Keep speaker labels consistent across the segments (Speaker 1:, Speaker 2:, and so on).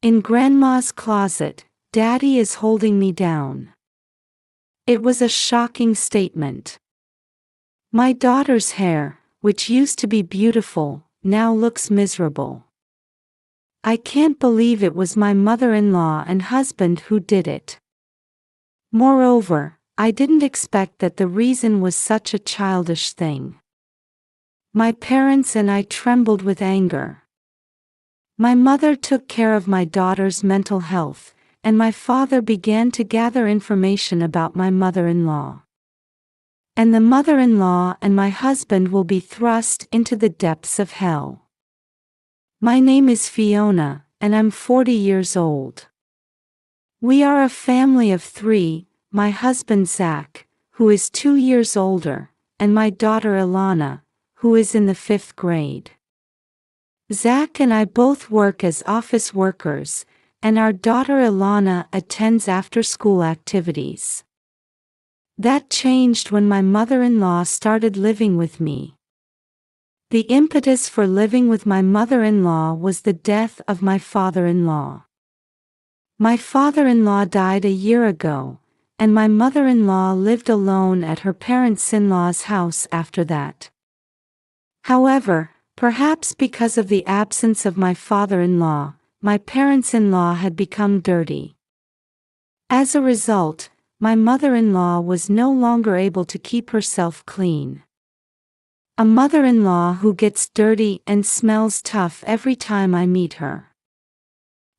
Speaker 1: In Grandma's closet, Daddy is holding me down. It was a shocking statement. My daughter's hair, which used to be beautiful, now looks miserable. I can't believe it was my mother-in-law and husband who did it. Moreover, I didn't expect that the reason was such a childish thing. My parents and I trembled with anger. My mother took care of my daughter's mental health, and my father began to gather information about my mother-in-law. And the mother-in-law and my husband will be thrust into the depths of hell. My name is Fiona, and I'm 40 years old. We are a family of 3, my husband Zach, who is 2 years older, and my daughter Ilana, who is in the 5th grade. Zach and I both work as office workers, and our daughter Ilana attends after-school activities. That changed when my mother-in-law started living with me. The impetus for living with my mother-in-law was the death of my father-in-law. My father-in-law died a year ago, and my mother-in-law lived alone at her parents-in-law's house after that. However, perhaps because of the absence of my father-in-law, my parents-in-law had become dirty. As a result, my mother-in-law was no longer able to keep herself clean. A mother-in-law who gets dirty and smells tough every time I meet her.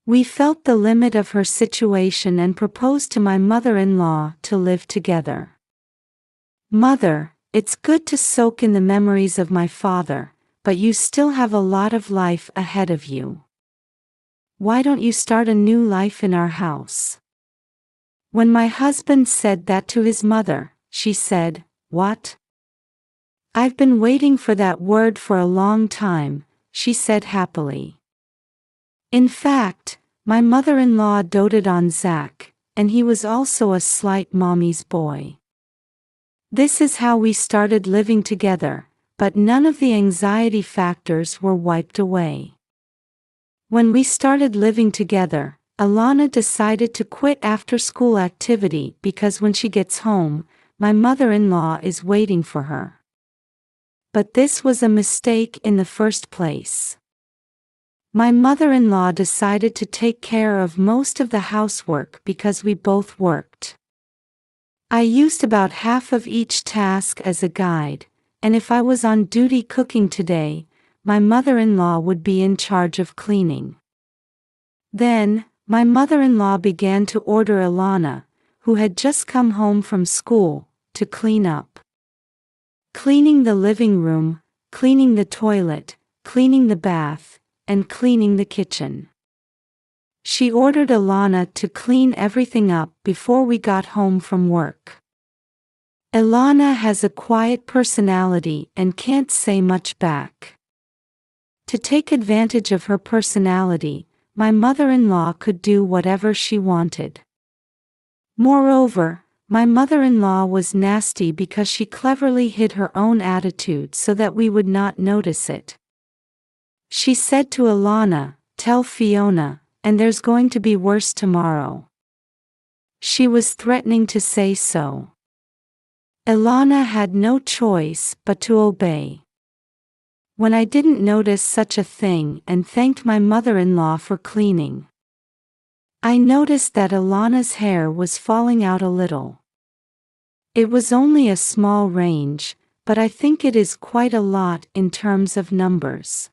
Speaker 1: We felt the limit of her situation and proposed to my mother-in-law to live together. Mother, it's good to soak in the memories of my father, but you still have a lot of life ahead of you. Why don't you start a new life in our house? When my husband said that to his mother, she said, "What? I've been waiting for that word for a long time," she said happily. In fact, my mother-in-law doted on Zach, and he was also a slight mommy's boy. This is how we started living together, but none of the anxiety factors were wiped away. When we started living together, Ilana decided to quit after-school activity because when she gets home, my mother-in-law is waiting for her. But this was a mistake in the first place. My mother-in-law decided to take care of most of the housework because we both worked. I used about half of each task as a guide, and if I was on duty cooking today, my mother-in-law would be in charge of cleaning. Then, my mother-in-law began to order Ilana, who had just come home from school, to clean up. Cleaning the living room, cleaning the toilet, cleaning the bath, and cleaning the kitchen. She ordered Ilana to clean everything up before we got home from work. Ilana has a quiet personality and can't say much back. To take advantage of her personality, my mother-in-law could do whatever she wanted. Moreover, my mother-in-law was nasty because she cleverly hid her own attitude so that we would not notice it. She said to Ilana, "Tell Fiona, and there's going to be worse tomorrow." She was threatening to say so. Ilana had no choice but to obey. When I didn't notice such a thing and thanked my mother-in-law for cleaning, I noticed that Ilana's hair was falling out a little. It was only a small range, but I think it is quite a lot in terms of numbers.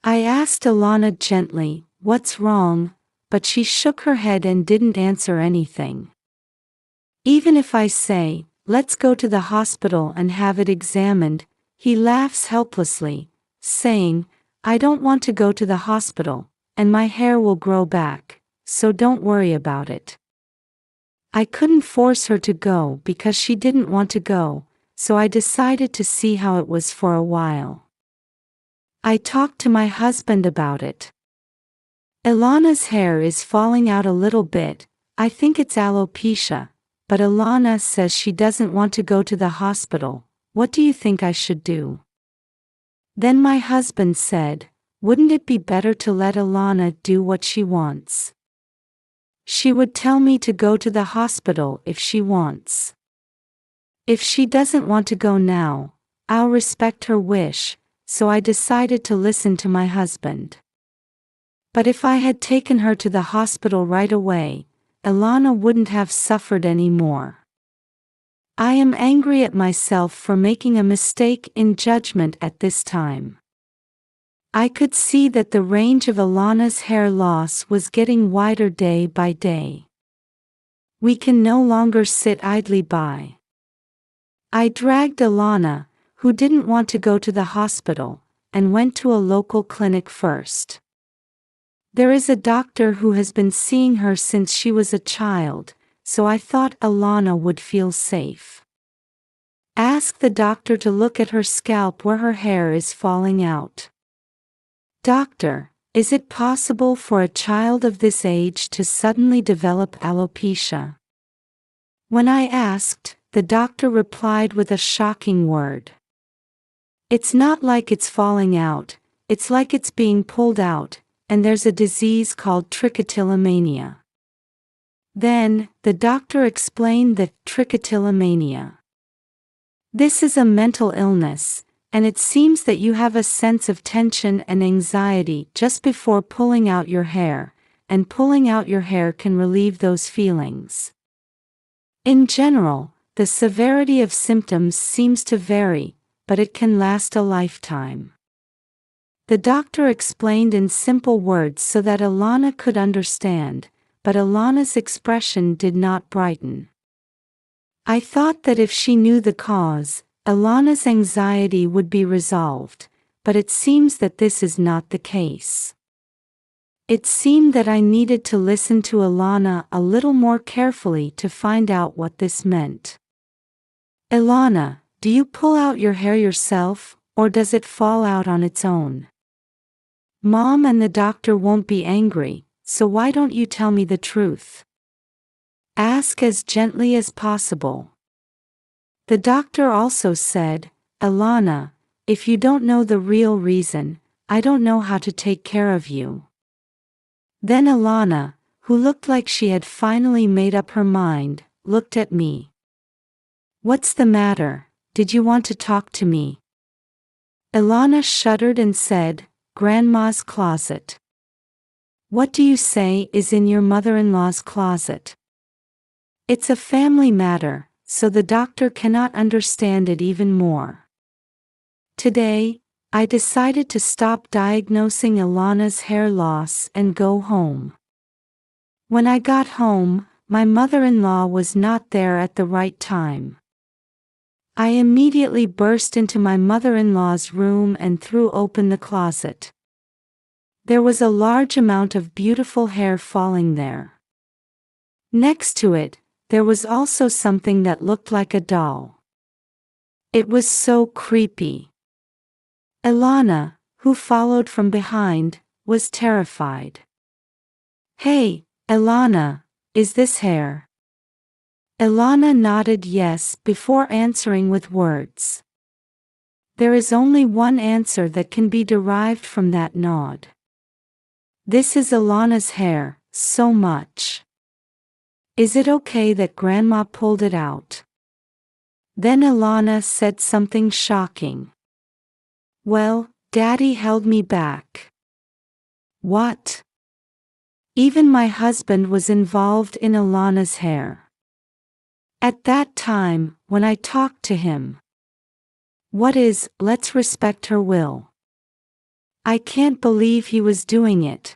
Speaker 1: I asked Ilana gently, "What's wrong?" but she shook her head and didn't answer anything. Even if I say, "Let's go to the hospital and have it examined," he laughs helplessly, saying, "I don't want to go to the hospital, and my hair will grow back, so don't worry about it." I couldn't force her to go because she didn't want to go, so I decided to see how it was for a while. I talked to my husband about it. Ilana's hair is falling out a little bit, I think it's alopecia, but Ilana says she doesn't want to go to the hospital. What do you think I should do? Then my husband said, Wouldn't it be better to let Alana do what she wants? She would tell me to go to the hospital if she wants. If she doesn't want to go now, I'll respect her wish, so I decided to listen to my husband. But if I had taken her to the hospital right away, Alana wouldn't have suffered any more. I am angry at myself for making a mistake in judgment at this time. I could see that the range of Alana's hair loss was getting wider day by day. We can no longer sit idly by. I dragged Alana, who didn't want to go to the hospital, and went to a local clinic first. There is a doctor who has been seeing her since she was a child, so I thought Alana would feel safe. Ask the doctor to look at her scalp where her hair is falling out. Doctor, is it possible for a child of this age to suddenly develop alopecia? When I asked, the doctor replied with a shocking word. It's not like it's falling out, it's like it's being pulled out, and there's a disease called trichotillomania. Then, the doctor explained that trichotillomania. This is a mental illness, and it seems that you have a sense of tension and anxiety just before pulling out your hair, and pulling out your hair can relieve those feelings. In general, the severity of symptoms seems to vary, but it can last a lifetime. The doctor explained in simple words so that Alana could understand, but Alana's expression did not brighten. I thought that if she knew the cause, Alana's anxiety would be resolved, but it seems that this is not the case. It seemed that I needed to listen to Alana a little more carefully to find out what this meant. Alana, do you pull out your hair yourself, or does it fall out on its own? Mom and the doctor won't be angry, so why don't you tell me the truth? Ask as gently as possible. The doctor also said, Alana, if you don't know the real reason, I don't know how to take care of you. Then Alana, who looked like she had finally made up her mind, looked at me. What's the matter? Did you want to talk to me? Alana shuddered and said, Grandma's closet. What do you say is in your mother-in-law's closet? It's a family matter, so the doctor cannot understand it even more. Today, I decided to stop diagnosing Alana's hair loss and go home. When I got home, my mother-in-law was not there at the right time. I immediately burst into my mother-in-law's room and threw open the closet. There was a large amount of beautiful hair falling there. Next to it, there was also something that looked like a doll. It was so creepy. Alana, who followed from behind, was terrified. Hey, Alana, is this hair? Alana nodded yes before answering with words. There is only one answer that can be derived from that nod. This is Alana's hair, so much. Is it okay that Grandma pulled it out? Then Alana said something shocking. Well, Daddy held me back. What? Even my husband was involved in Alana's hair. At that time, when I talked to him. Let's respect her will. I can't believe he was doing it.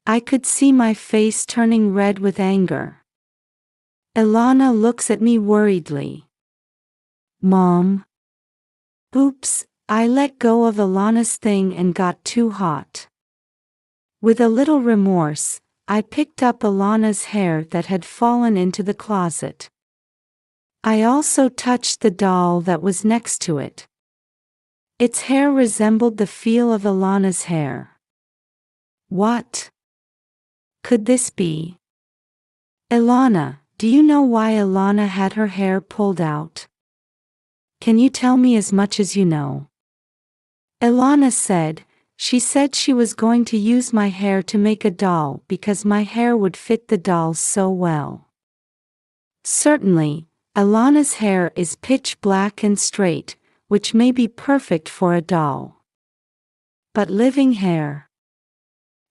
Speaker 1: I could see my face turning red with anger. Alana looks at me worriedly. Mom? Oops, I let go of Alana's thing and got too hot. With a little remorse, I picked up Alana's hair that had fallen into the closet. I also touched the doll that was next to it. Its hair resembled the feel of Alana's hair. What could this be? Alana, do you know why Alana had her hair pulled out? Can you tell me as much as you know? Alana said, She said she was going to use my hair to make a doll because my hair would fit the doll so well. Certainly, Alana's hair is pitch black and straight, which may be perfect for a doll. But living hair.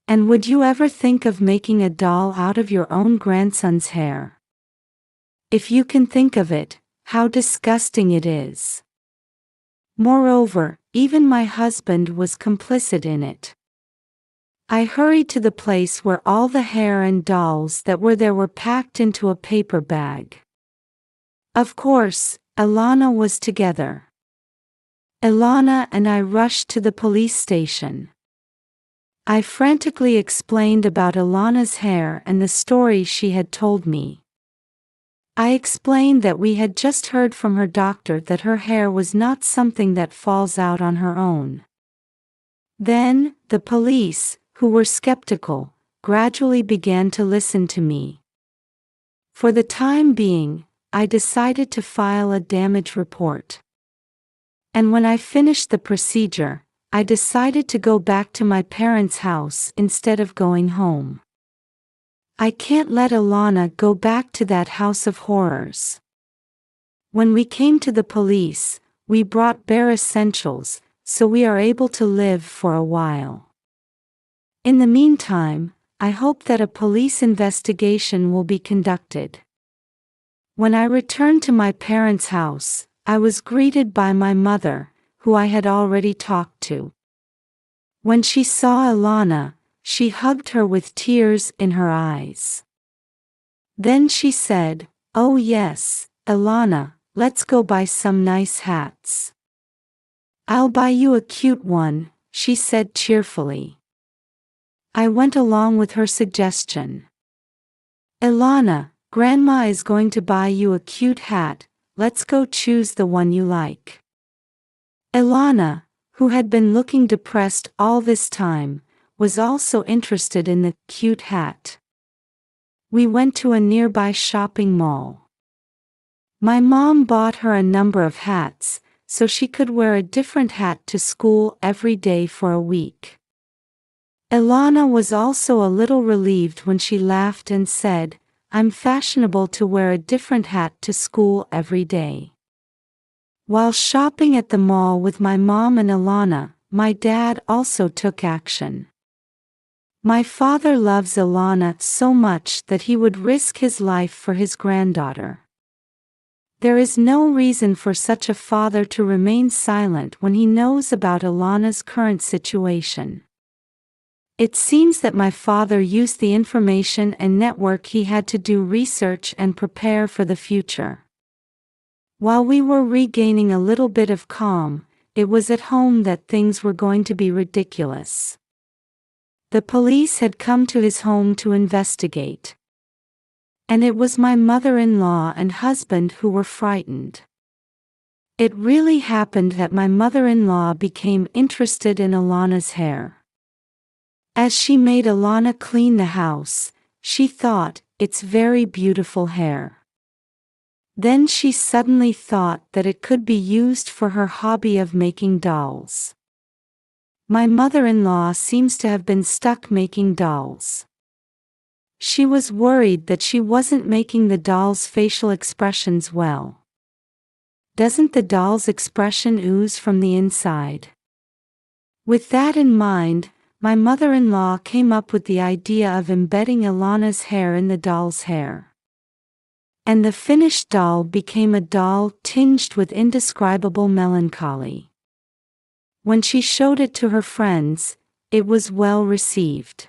Speaker 1: And would you ever think of making a doll out of your own grandson's hair? If you can think of it, how disgusting it is. Moreover, even my husband was complicit in it. I hurried to the place where all the hair and dolls that were there were packed into a paper bag. Of course, Alana was together. Alana and I rushed to the police station. I frantically explained about Alana's hair and the story she had told me. I explained that we had just heard from her doctor that her hair was not something that falls out on her own. Then, the police, who were skeptical, gradually began to listen to me. For the time being, I decided to file a damage report. And when I finished the procedure, I decided to go back to my parents' house instead of going home. I can't let Alana go back to that house of horrors. When we came to the police, we brought bare essentials, so we are able to live for a while. In the meantime, I hope that a police investigation will be conducted. When I returned to my parents' house, I was greeted by my mother, who I had already talked to. When she saw Alana, she hugged her with tears in her eyes. Then she said, "Oh yes, Alana, let's go buy some nice hats." "I'll buy you a cute one," she said cheerfully. I went along with her suggestion. "Alana, Grandma is going to buy you a cute hat, let's go choose the one you like." Alana, who had been looking depressed all this time, was also interested in the cute hat. We went to a nearby shopping mall. My mom bought her a number of hats, so she could wear a different hat to school every day for a week. Alana was also a little relieved when she laughed and said, "I'm fashionable to wear a different hat to school every day." While shopping at the mall with my mom and Alana, my dad also took action. My father loves Alana so much that he would risk his life for his granddaughter. There is no reason for such a father to remain silent when he knows about Alana's current situation. It seems that my father used the information and network he had to do research and prepare for the future. While we were regaining a little bit of calm, it was at home that things were going to be ridiculous. The police had come to his home to investigate. And it was my mother-in-law and husband who were frightened. It really happened that my mother-in-law became interested in Alana's hair. As she made Alana clean the house, she thought, "It's very beautiful hair." Then she suddenly thought that it could be used for her hobby of making dolls. My mother-in-law seems to have been stuck making dolls. She was worried that she wasn't making the doll's facial expressions well. Doesn't the doll's expression ooze from the inside? With that in mind, my mother-in-law came up with the idea of embedding Alana's hair in the doll's hair. And the finished doll became a doll tinged with indescribable melancholy. When she showed it to her friends, it was well received.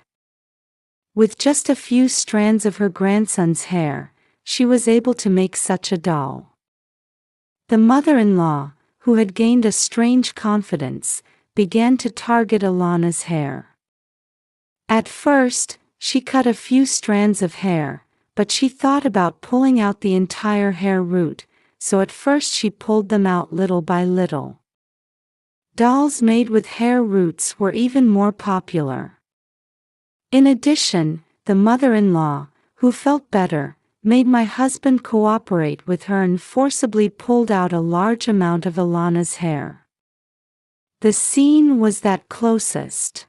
Speaker 1: With just a few strands of her grandson's hair, she was able to make such a doll. The mother-in-law, who had gained a strange confidence, began to target Alana's hair. At first, she cut a few strands of hair, but she thought about pulling out the entire hair root, so at first she pulled them out little by little. Dolls made with hair roots were even more popular. In addition, the mother-in-law, who felt better, made my husband cooperate with her and forcibly pulled out a large amount of Alana's hair. The scene was that closest.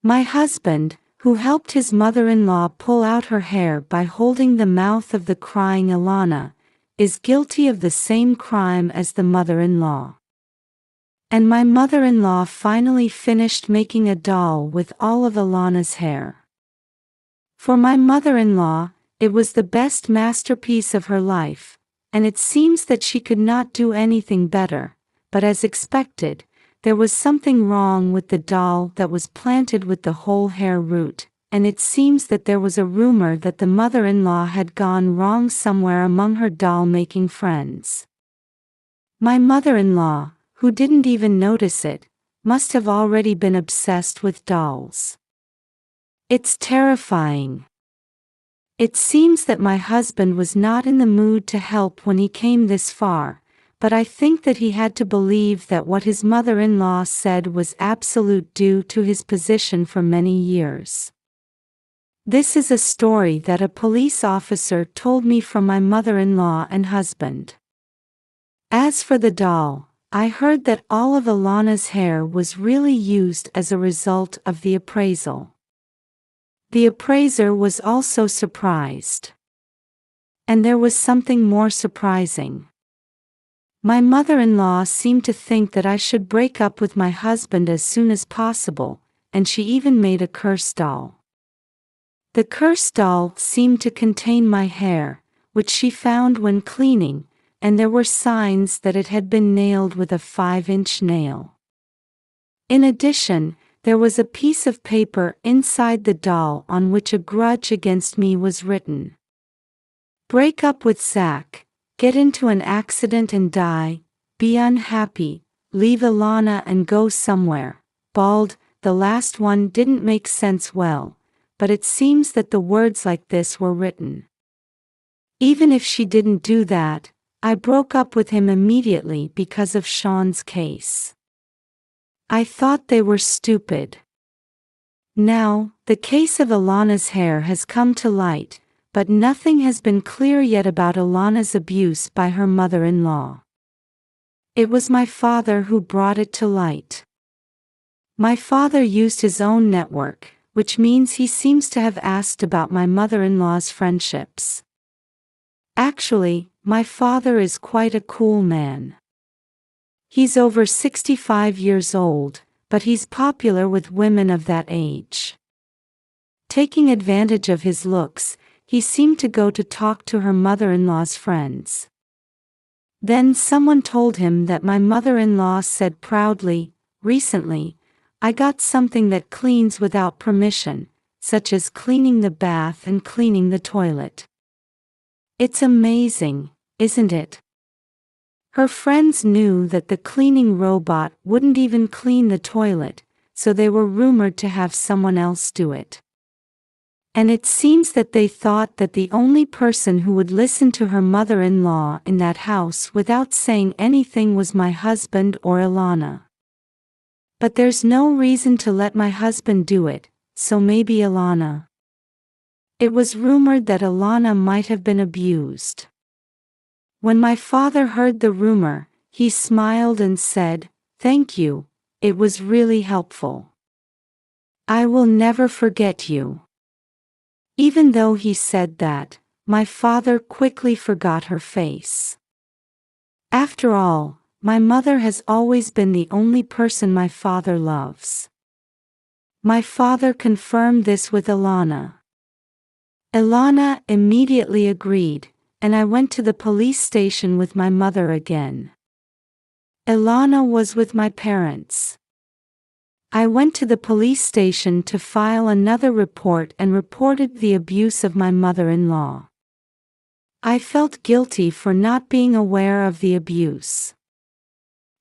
Speaker 1: My husband, who helped his mother-in-law pull out her hair by holding the mouth of the crying Ilana, is guilty of the same crime as the mother-in-law. And my mother-in-law finally finished making a doll with all of Ilana's hair. For my mother-in-law, it was the best masterpiece of her life, and it seems that she could not do anything better, but as expected, there was something wrong with the doll that was planted with the whole hair root, and it seems that there was a rumor that the mother-in-law had gone wrong somewhere among her doll-making friends. My mother-in-law, who didn't even notice it, must have already been obsessed with dolls. It's terrifying. It seems that my husband was not in the mood to help when he came this far, but I think that he had to believe that what his mother-in-law said was absolute due to his position for many years. This is a story that a police officer told me from my mother-in-law and husband. As for the doll, I heard that all of Ilana's hair was really used as a result of the appraisal. The appraiser was also surprised. And there was something more surprising. My mother-in-law seemed to think that I should break up with my husband as soon as possible, and she even made a curse doll. The curse doll seemed to contain my hair, which she found when cleaning, and there were signs that it had been nailed with a 5-inch nail. In addition, there was a piece of paper inside the doll on which a grudge against me was written. Break up with Zach, get into an accident and die, be unhappy, leave Ilana and go somewhere. Bald, the last one didn't make sense well, but it seems that the words like this were written. Even if she didn't do that, I broke up with him immediately because of Sean's case. I thought they were stupid. Now, the case of Ilana's hair has come to light, but nothing has been clear yet about Ilana's abuse by her mother-in-law. It was my father who brought it to light. My father used his own network, which means he seems to have asked about my mother-in-law's friendships. Actually, my father is quite a cool man. He's over 65 years old, but he's popular with women of that age. Taking advantage of his looks, he seemed to go to talk to her mother-in-law's friends. Then someone told him that my mother-in-law said proudly, "Recently, I got something that cleans without permission, such as cleaning the bath and cleaning the toilet." It's amazing, isn't it? Her friends knew that the cleaning robot wouldn't even clean the toilet, so they were rumored to have someone else do it. And it seems that they thought that the only person who would listen to her mother-in-law in that house without saying anything was my husband or Ilana. But there's no reason to let my husband do it, so maybe Ilana. It was rumored that Ilana might have been abused. When my father heard the rumor, he smiled and said, "Thank you, it was really helpful. I will never forget you." Even though he said that, my father quickly forgot her face. After all, my mother has always been the only person my father loves. My father confirmed this with Ilana. Ilana immediately agreed, and I went to the police station with my mother again. Ilana was with my parents. I went to the police station to file another report and reported the abuse of my mother-in-law. I felt guilty for not being aware of the abuse.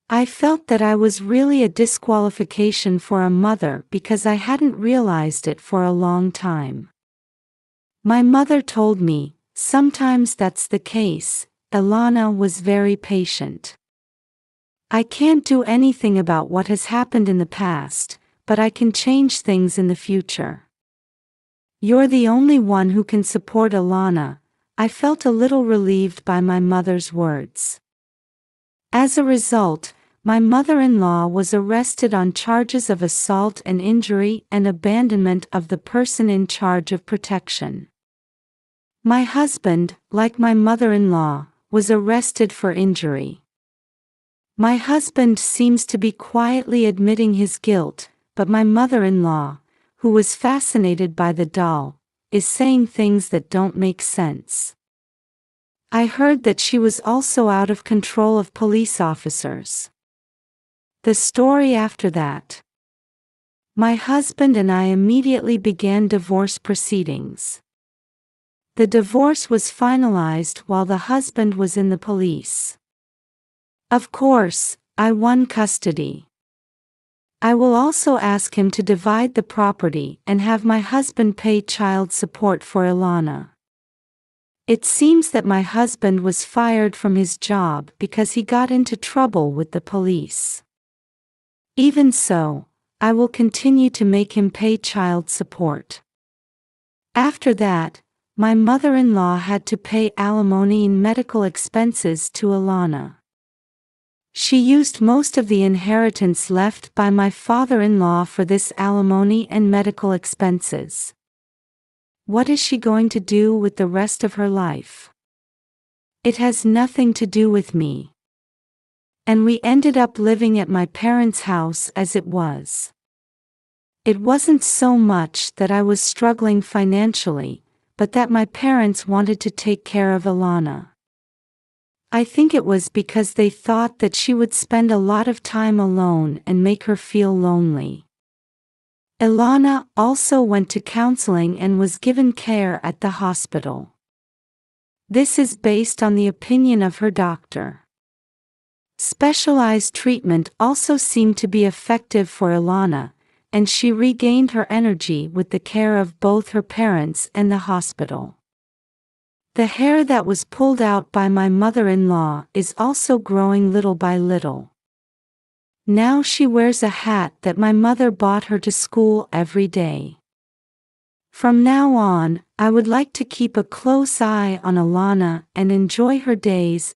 Speaker 1: I felt that I was really a disqualification for a mother because I hadn't realized it for a long time. My mother told me, "Sometimes that's the case." Ilana was very patient. "I can't do anything about what has happened in the past, but I can change things in the future. You're the only one who can support Ilana." I felt a little relieved by my mother's words. As a result, my mother-in-law was arrested on charges of assault and injury and abandonment of the person in charge of protection. My husband, like my mother-in-law, was arrested for injury. My husband seems to be quietly admitting his guilt, but my mother-in-law, who was fascinated by the doll, is saying things that don't make sense. I heard that she was also out of control of police officers. The story after that. My husband and I immediately began divorce proceedings. The divorce was finalized while the husband was in the police. Of course, I won custody. I will also ask him to divide the property and have my husband pay child support for Ilana. It seems that my husband was fired from his job because he got into trouble with the police. Even so, I will continue to make him pay child support. After that, my mother-in-law had to pay alimony and medical expenses to Ilana. She used most of the inheritance left by my father-in-law for this alimony and medical expenses. What is she going to do with the rest of her life? It has nothing to do with me. And we ended up living at my parents' house as it was. It wasn't so much that I was struggling financially, but that my parents wanted to take care of Ilana. I think it was because they thought that she would spend a lot of time alone and make her feel lonely. Ilana also went to counseling and was given care at the hospital. This is based on the opinion of her doctor. Specialized treatment also seemed to be effective for Ilana, and she regained her energy with the care of both her parents and the hospital. The hair that was pulled out by my mother-in-law is also growing little by little. Now she wears a hat that my mother bought her to school every day. From now on, I would like to keep a close eye on Ilana and enjoy her days